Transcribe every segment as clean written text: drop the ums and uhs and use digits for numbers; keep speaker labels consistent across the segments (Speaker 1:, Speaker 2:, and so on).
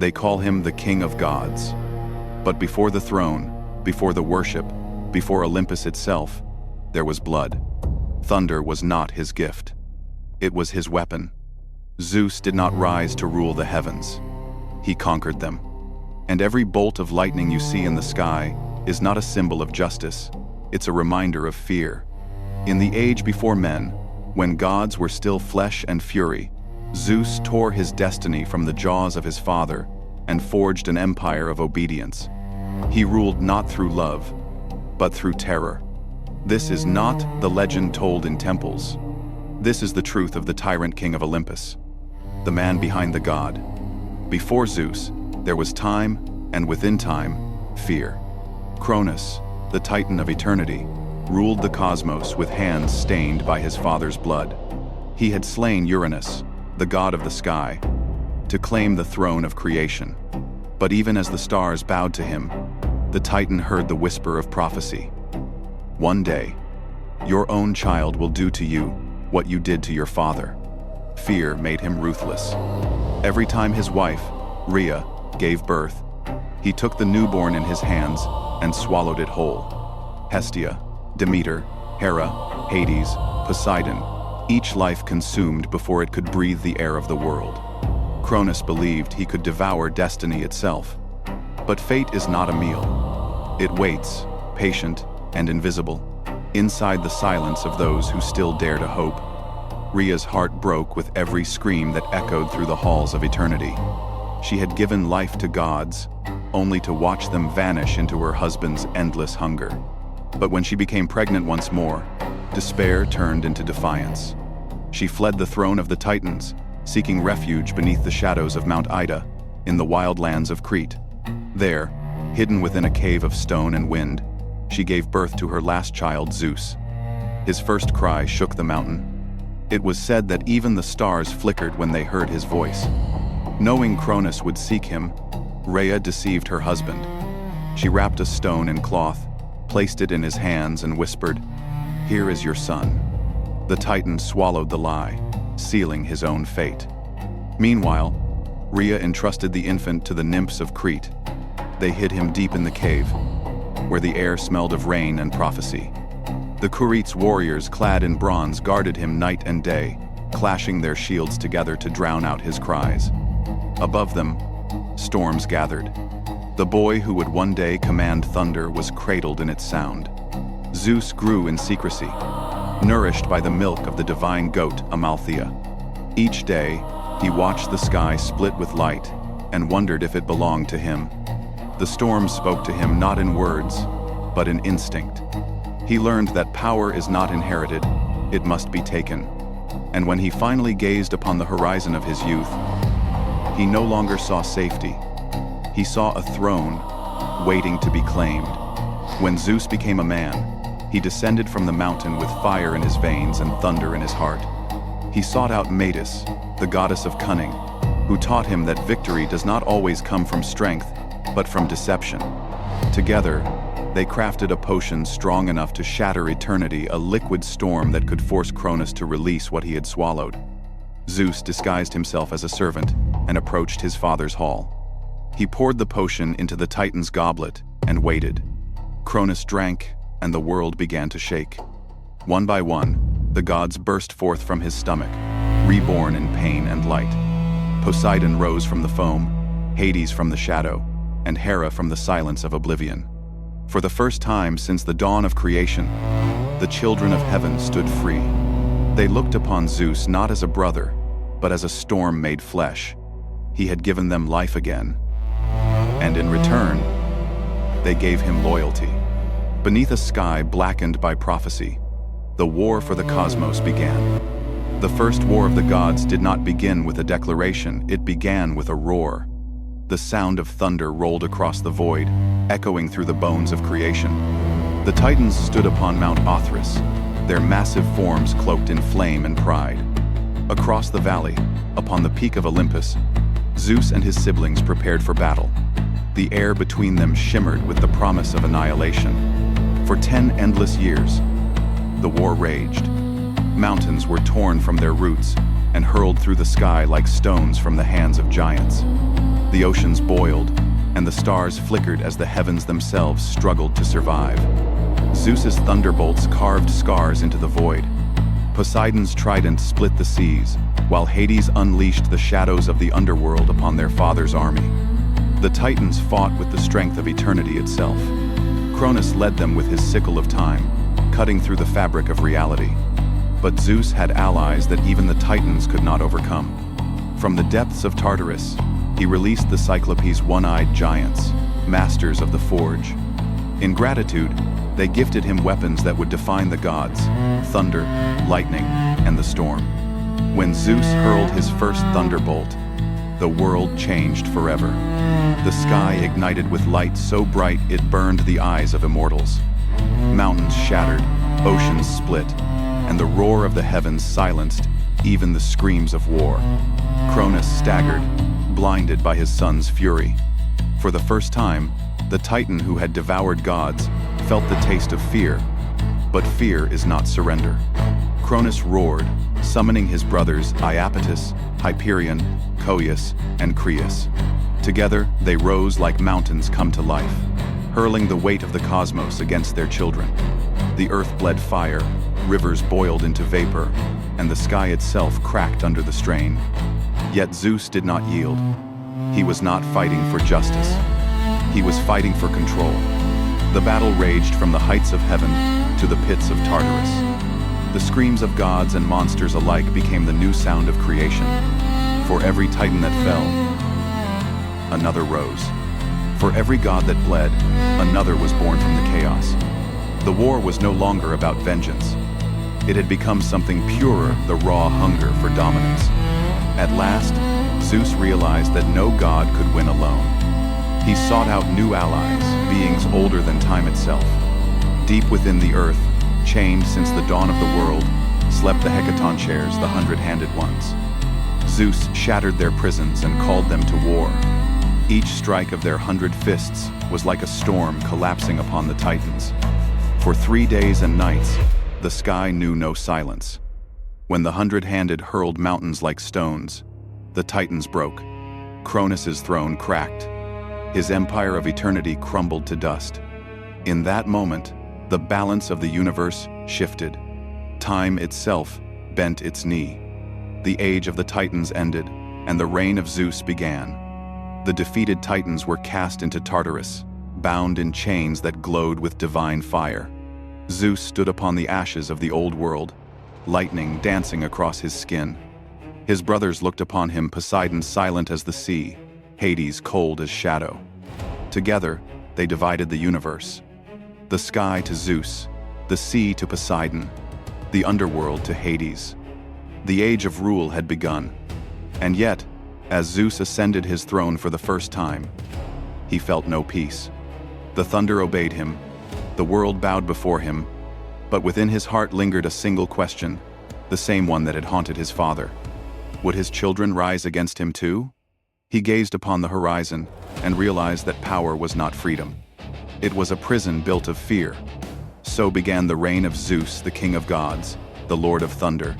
Speaker 1: They call him the King of Gods. But before the throne, before the worship, before Olympus itself, there was blood. Thunder was not his gift. It was his weapon. Zeus did not rise to rule the heavens. He conquered them. And every bolt of lightning you see in the sky is not a symbol of justice. It's a reminder of fear. In the age before men, when gods were still flesh and fury, Zeus tore his destiny from the jaws of his father and forged an empire of obedience. He ruled not through love, but through terror. This is not the legend told in temples. This is the truth of the tyrant king of Olympus, the man behind the god. Before Zeus, there was time, and within time, fear. Cronus, the titan of eternity, ruled the cosmos with hands stained by his father's blood. He had slain Uranus, the god of the sky, to claim the throne of creation. But even as the stars bowed to him, the Titan heard the whisper of prophecy. One day, your own child will do to you what you did to your father. Fear made him ruthless. Every time his wife, Rhea, gave birth, he took the newborn in his hands and swallowed it whole. Hestia, Demeter, Hera, Hades, Poseidon, each life consumed before it could breathe the air of the world. Cronus believed he could devour destiny itself. But fate is not a meal. It waits, patient and invisible, inside the silence of those who still dare to hope. Rhea's heart broke with every scream that echoed through the halls of eternity. She had given life to gods, only to watch them vanish into her husband's endless hunger. But when she became pregnant once more, despair turned into defiance. She fled the throne of the Titans, seeking refuge beneath the shadows of Mount Ida, in the wild lands of Crete. There, hidden within a cave of stone and wind, she gave birth to her last child, Zeus. His first cry shook the mountain. It was said that even the stars flickered when they heard his voice. Knowing Cronus would seek him, Rhea deceived her husband. She wrapped a stone in cloth, placed it in his hands and whispered, "Here is your son." The Titan swallowed the lie, sealing his own fate. Meanwhile, Rhea entrusted the infant to the nymphs of Crete. They hid him deep in the cave, where the air smelled of rain and prophecy. The Curetes' warriors clad in bronze guarded him night and day, clashing their shields together to drown out his cries. Above them, storms gathered. The boy who would one day command thunder was cradled in its sound. Zeus grew in secrecy, nourished by the milk of the divine goat Amalthea. Each day, he watched the sky split with light and wondered if it belonged to him. The storms spoke to him not in words, but in instinct. He learned that power is not inherited, it must be taken. And when he finally gazed upon the horizon of his youth, he no longer saw safety. He saw a throne waiting to be claimed. When Zeus became a man, he descended from the mountain with fire in his veins and thunder in his heart. He sought out Metis, the goddess of cunning, who taught him that victory does not always come from strength, but from deception. Together, they crafted a potion strong enough to shatter eternity, a liquid storm that could force Cronus to release what he had swallowed. Zeus disguised himself as a servant and approached his father's hall. He poured the potion into the Titan's goblet and waited. Cronus drank, and the world began to shake. One by one, the gods burst forth from his stomach, reborn in pain and light. Poseidon rose from the foam, Hades from the shadow, and Hera from the silence of oblivion. For the first time since the dawn of creation, the children of heaven stood free. They looked upon Zeus not as a brother, but as a storm made flesh. He had given them life again. And in return, they gave him loyalty. Beneath a sky blackened by prophecy, the war for the cosmos began. The first war of the gods did not begin with a declaration, it began with a roar. The sound of thunder rolled across the void, echoing through the bones of creation. The Titans stood upon Mount Othrys, their massive forms cloaked in flame and pride. Across the valley, upon the peak of Olympus, Zeus and his siblings prepared for battle. The air between them shimmered with the promise of annihilation. For 10 endless years, the war raged. Mountains were torn from their roots and hurled through the sky like stones from the hands of giants. The oceans boiled, and the stars flickered as the heavens themselves struggled to survive. Zeus's thunderbolts carved scars into the void. Poseidon's trident split the seas, while Hades unleashed the shadows of the underworld upon their father's army. The Titans fought with the strength of eternity itself. Cronus led them with his sickle of time, cutting through the fabric of reality. But Zeus had allies that even the Titans could not overcome. From the depths of Tartarus, he released the Cyclopes' one-eyed giants, masters of the forge. In gratitude, they gifted him weapons that would define the gods: thunder, lightning, and the storm. When Zeus hurled his first thunderbolt, the world changed forever. The sky ignited with light so bright it burned the eyes of immortals. Mountains shattered, oceans split, and the roar of the heavens silenced even the screams of war. Cronus staggered, blinded by his son's fury. For the first time, the Titan who had devoured gods felt the taste of fear. But fear is not surrender. Cronus roared, summoning his brothers Iapetus, Hyperion, Coeus, and Creus. Together, they rose like mountains come to life, hurling the weight of the cosmos against their children. The earth bled fire, rivers boiled into vapor, and the sky itself cracked under the strain. Yet Zeus did not yield. He was not fighting for justice. He was fighting for control. The battle raged from the heights of heaven to the pits of Tartarus. The screams of gods and monsters alike became the new sound of creation. For every Titan that fell, another rose. For every god that bled, another was born from the chaos. The war was no longer about vengeance. It had become something purer, the raw hunger for dominance. At last, Zeus realized that no god could win alone. He sought out new allies, beings older than time itself. Deep within the earth, chained since the dawn of the world, slept the Hecatoncheires, the hundred-handed ones. Zeus shattered their prisons and called them to war. Each strike of their 100 fists was like a storm collapsing upon the Titans. For 3 days and nights, the sky knew no silence. When the hundred-handed hurled mountains like stones, the Titans broke. Cronus's throne cracked. His empire of eternity crumbled to dust. In that moment, the balance of the universe shifted. Time itself bent its knee. The age of the Titans ended, and the reign of Zeus began. The defeated Titans were cast into Tartarus, bound in chains that glowed with divine fire. Zeus stood upon the ashes of the old world, lightning dancing across his skin. His brothers looked upon him, Poseidon silent as the sea, Hades cold as shadow. Together, they divided the universe. The sky to Zeus, the sea to Poseidon, the underworld to Hades. The age of rule had begun. And yet, as Zeus ascended his throne for the first time, he felt no peace. The thunder obeyed him, the world bowed before him, but within his heart lingered a single question, the same one that had haunted his father. Would his children rise against him too? He gazed upon the horizon and realized that power was not freedom. It was a prison built of fear. So began the reign of Zeus, the king of gods, the lord of thunder,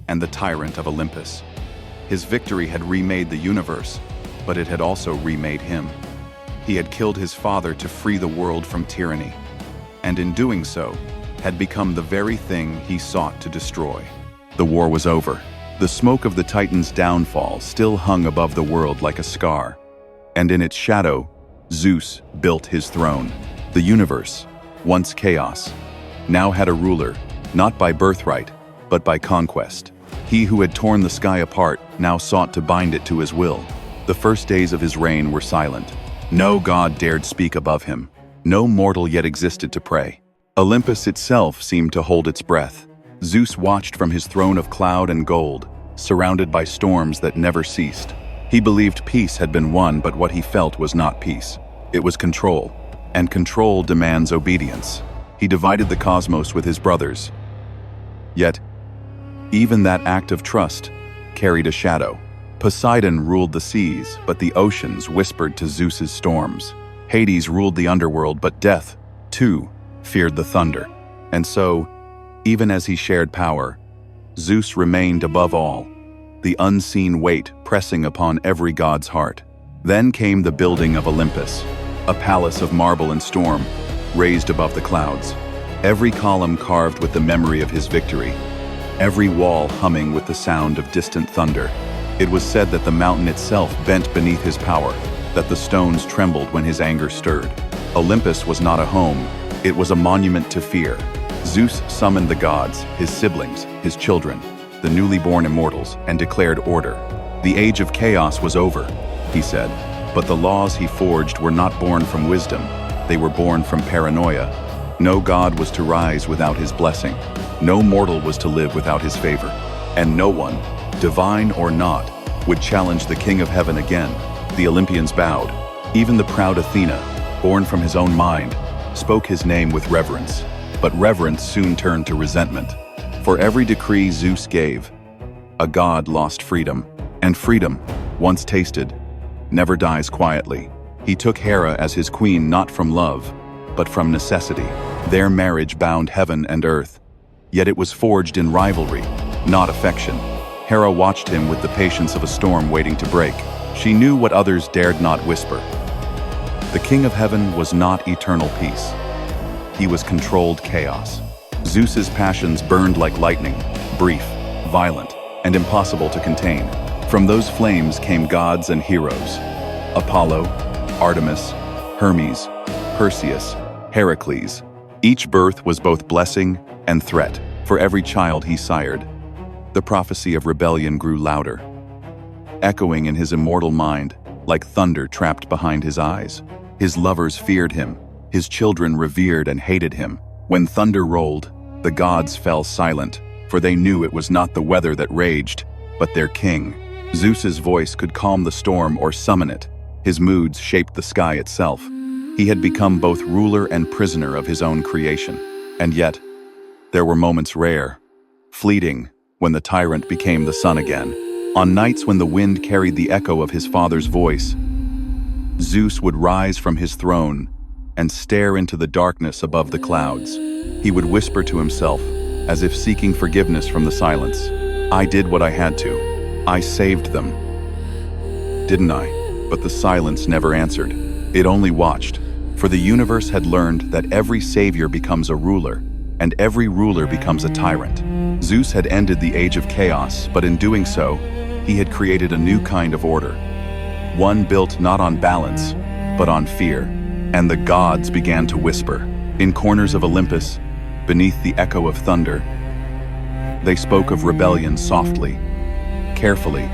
Speaker 1: and the tyrant of Olympus. His victory had remade the universe, but it had also remade him. He had killed his father to free the world from tyranny, and in doing so, had become the very thing he sought to destroy. The war was over. The smoke of the Titans' downfall still hung above the world like a scar, and in its shadow, Zeus built his throne. The universe, once chaos, now had a ruler, not by birthright, but by conquest. He who had torn the sky apart now sought to bind it to his will. The first days of his reign were silent. No god dared speak above him. No mortal yet existed to pray. Olympus itself seemed to hold its breath. Zeus watched from his throne of cloud and gold, surrounded by storms that never ceased. He believed peace had been won, but what he felt was not peace. It was control, and control demands obedience. He divided the cosmos with his brothers. Yet, even that act of trust carried a shadow. Poseidon ruled the seas, but the oceans whispered to Zeus's storms. Hades ruled the underworld, but death, too, feared the thunder. And so, even as he shared power, Zeus remained above all, the unseen weight pressing upon every god's heart. Then came the building of Olympus, a palace of marble and storm, raised above the clouds. Every column carved with the memory of his victory, every wall humming with the sound of distant thunder. It was said that the mountain itself bent beneath his power, that the stones trembled when his anger stirred. Olympus was not a home, it was a monument to fear. Zeus summoned the gods, his siblings, his children, the newly born immortals, and declared order. The age of chaos was over, he said, but the laws he forged were not born from wisdom, they were born from paranoia. No god was to rise without his blessing, no mortal was to live without his favor, and no one, divine or not, would challenge the King of Heaven again. The Olympians bowed. Even the proud Athena, born from his own mind, spoke his name with reverence. But reverence soon turned to resentment. For every decree Zeus gave, a god lost freedom. And freedom, once tasted, never dies quietly. He took Hera as his queen not from love, but from necessity. Their marriage bound heaven and earth. Yet it was forged in rivalry, not affection. Hera watched him with the patience of a storm waiting to break. She knew what others dared not whisper. The King of Heaven was not eternal peace. He was controlled chaos. Zeus's passions burned like lightning, brief, violent, and impossible to contain. From those flames came gods and heroes. Apollo, Artemis, Hermes, Perseus, Heracles. Each birth was both blessing and threat for every child he sired. The prophecy of rebellion grew louder, echoing in his immortal mind like thunder trapped behind his eyes. His lovers feared him, his children revered and hated him. When thunder rolled, the gods fell silent, for they knew it was not the weather that raged, but their king. Zeus's voice could calm the storm or summon it. His moods shaped the sky itself. He had become both ruler and prisoner of his own creation. And yet, there were moments rare, fleeting, when the tyrant became the sun again. On nights when the wind carried the echo of his father's voice, Zeus would rise from his throne and stare into the darkness above the clouds. He would whisper to himself, as if seeking forgiveness from the silence, "I did what I had to. I saved them. Didn't I?" But the silence never answered. It only watched, for the universe had learned that every savior becomes a ruler, and every ruler becomes a tyrant. Zeus had ended the age of chaos, but in doing so, he had created a new kind of order. One built not on balance, but on fear. And the gods began to whisper. In corners of Olympus, beneath the echo of thunder, they spoke of rebellion softly, carefully,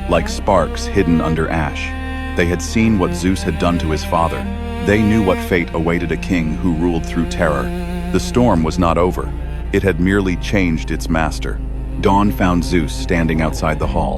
Speaker 1: like sparks hidden under ash. They had seen what Zeus had done to his father. They knew what fate awaited a king who ruled through terror. The storm was not over. It had merely changed its master. Dawn found Zeus standing outside the hall,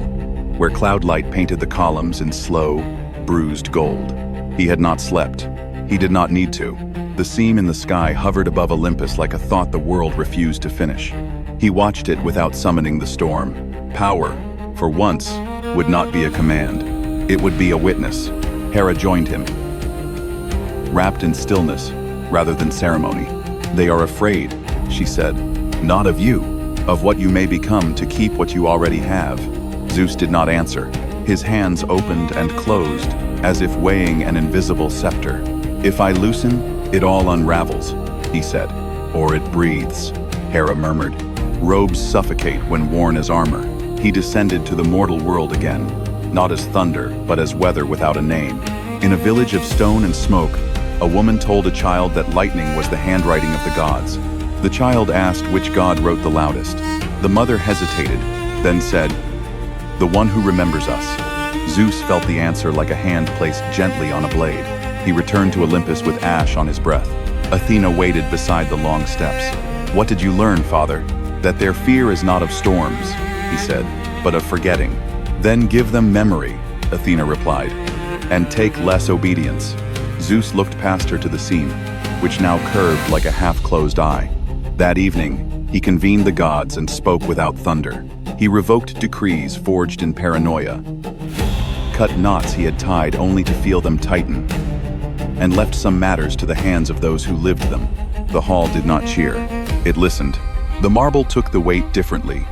Speaker 1: where cloudlight painted the columns in slow, bruised gold. He had not slept. He did not need to. The seam in the sky hovered above Olympus like a thought the world refused to finish. He watched it without summoning the storm. Power, for once, would not be a command. It would be a witness. Hera joined him, wrapped in stillness rather than ceremony. "They are afraid," she said, "not of you, of what you may become to keep what you already have." Zeus did not answer. His hands opened and closed, as if weighing an invisible scepter. "If I loosen, it all unravels," he said. "Or it breathes," Hera murmured. "Robes suffocate when worn as armor." He descended to the mortal world again, not as thunder, but as weather without a name. In a village of stone and smoke, a woman told a child that lightning was the handwriting of the gods. The child asked which god wrote the loudest. The mother hesitated, then said, "The one who remembers us." Zeus felt the answer like a hand placed gently on a blade. He returned to Olympus with ash on his breath. Athena waited beside the long steps. "What did you learn, father?" "That their fear is not of storms," he said, "but of forgetting." "Then give them memory," Athena replied, "and take less obedience." Zeus looked past her to the seam, which now curved like a half-closed eye. That evening, he convened the gods and spoke without thunder. He revoked decrees forged in paranoia, cut knots he had tied only to feel them tighten, and left some matters to the hands of those who lived them. The hall did not cheer. It listened. The marble took the weight differently,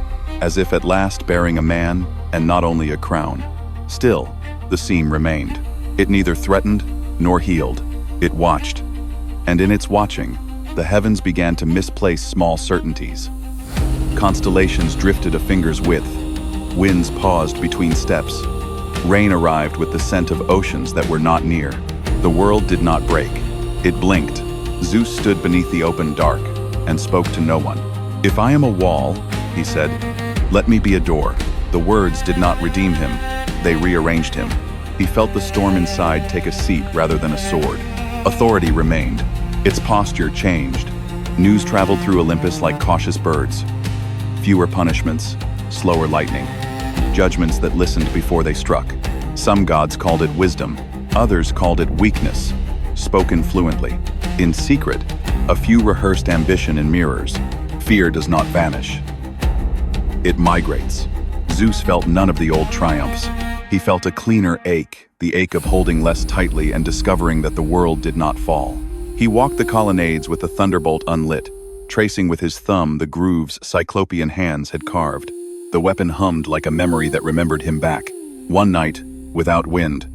Speaker 1: as if at last bearing a man and not only a crown. Still, The seam remained. It neither threatened nor healed. It watched. And in its watching, the heavens began to misplace small certainties. Constellations drifted a finger's width. Winds paused between steps. Rain arrived with the scent of oceans that were not near. The world did not break. It blinked. Zeus stood beneath the open dark and spoke to no one. "If I am a wall," he said, "let me be a door." The words did not redeem him. They rearranged him. He felt the storm inside take a seat rather than a sword. Authority remained. Its posture changed. News traveled through Olympus like cautious birds. Fewer punishments, slower lightning. Judgments that listened before they struck. Some gods called it wisdom. Others called it weakness. Spoken fluently. In secret, a few rehearsed ambition in mirrors. Fear does not vanish. It migrates. Zeus felt none of the old triumphs. He felt a cleaner ache, the ache of holding less tightly and discovering that the world did not fall. He walked the colonnades with the thunderbolt unlit, tracing with his thumb the grooves Cyclopean hands had carved. The weapon hummed like a memory that remembered him back. One night, without wind,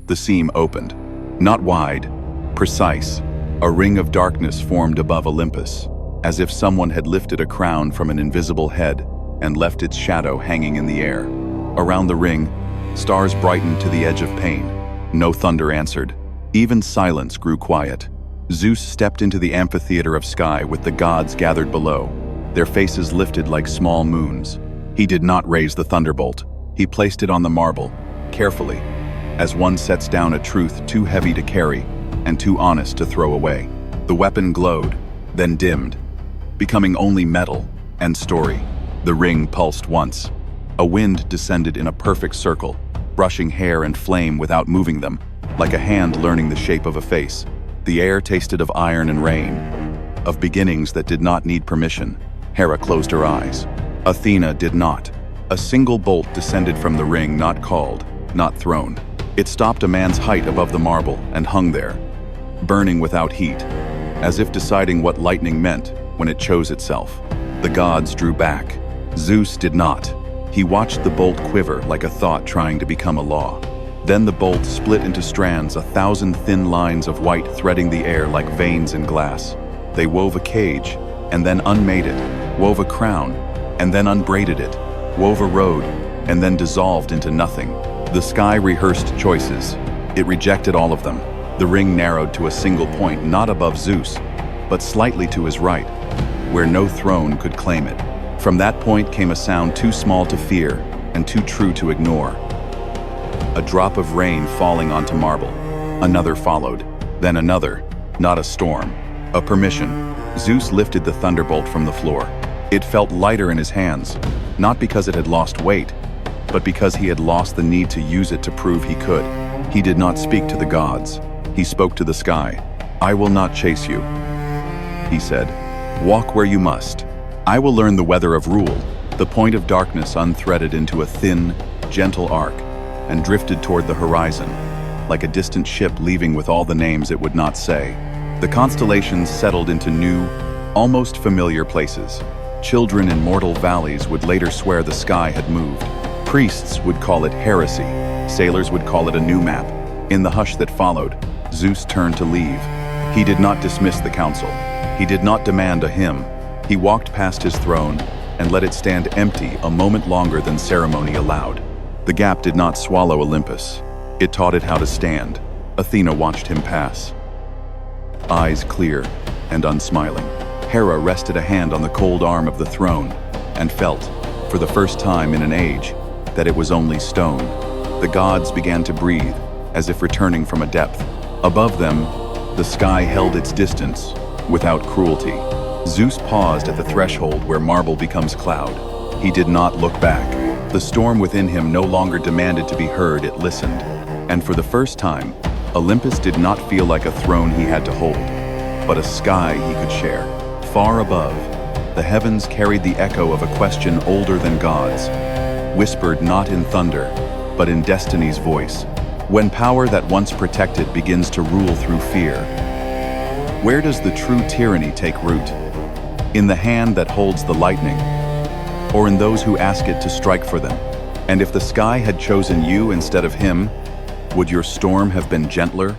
Speaker 1: the seam opened. Not wide, precise. A ring of darkness formed above Olympus, as if someone had lifted a crown from an invisible head and left its shadow hanging in the air. Around the ring, stars brightened to the edge of pain. No thunder answered. Even silence grew quiet. Zeus stepped into the amphitheater of sky with the gods gathered below, their faces lifted like small moons. He did not raise the thunderbolt. He placed it on the marble, carefully, as one sets down a truth too heavy to carry and too honest to throw away. The weapon glowed, then dimmed, becoming only metal and story. The ring pulsed once. A wind descended in a perfect circle, brushing hair and flame without moving them, like a hand learning the shape of a face. The air tasted of iron and rain, of beginnings that did not need permission. Hera closed her eyes. Athena did not. A single bolt descended from the ring, not called, not thrown. It stopped a man's height above the marble and hung there, burning without heat, as if deciding what lightning meant when it chose itself. The gods drew back. Zeus did not. He watched the bolt quiver like a thought trying to become a law. Then the bolt split into strands, 1,000 thin lines of white threading the air like veins in glass. They wove a cage, and then unmade it, wove a crown, and then unbraided it, wove a road, and then dissolved into nothing. The sky rehearsed choices. It rejected all of them. The ring narrowed to a single point, not above Zeus, but slightly to his right, where no throne could claim it. From that point came a sound too small to fear and too true to ignore. A drop of rain falling onto marble. Another followed, then another, not a storm, a permission. Zeus lifted the thunderbolt from the floor. It felt lighter in his hands, not because it had lost weight, but because he had lost the need to use it to prove he could. He did not speak to the gods. He spoke to the sky. "I will not chase you," he said. "Walk where you must. I will learn the weather of rule." The point of darkness unthreaded into a thin, gentle arc and drifted toward the horizon, like a distant ship leaving with all the names it would not say. The constellations settled into new, almost familiar places. Children in mortal valleys would later swear the sky had moved. Priests would call it heresy. Sailors would call it a new map. In the hush that followed, Zeus turned to leave. He did not dismiss the council. He did not demand a hymn. He walked past his throne and let it stand empty a moment longer than ceremony allowed. The gap did not swallow Olympus. It taught it how to stand. Athena watched him pass, eyes clear and unsmiling. Hera rested a hand on the cold arm of the throne and felt, for the first time in an age, that it was only stone. The gods began to breathe, as if returning from a depth. Above them, the sky held its distance, without cruelty. Zeus paused at the threshold where marble becomes cloud. He did not look back. The storm within him no longer demanded to be heard, it listened. And for the first time, Olympus did not feel like a throne he had to hold, but a sky he could share. Far above, the heavens carried the echo of a question older than gods, whispered not in thunder, but in destiny's voice. When power that once protected begins to rule through fear, where does the true tyranny take root? In the hand that holds the lightning, or in those who ask it to strike for them? And if the sky had chosen you instead of him, Would your storm have been gentler,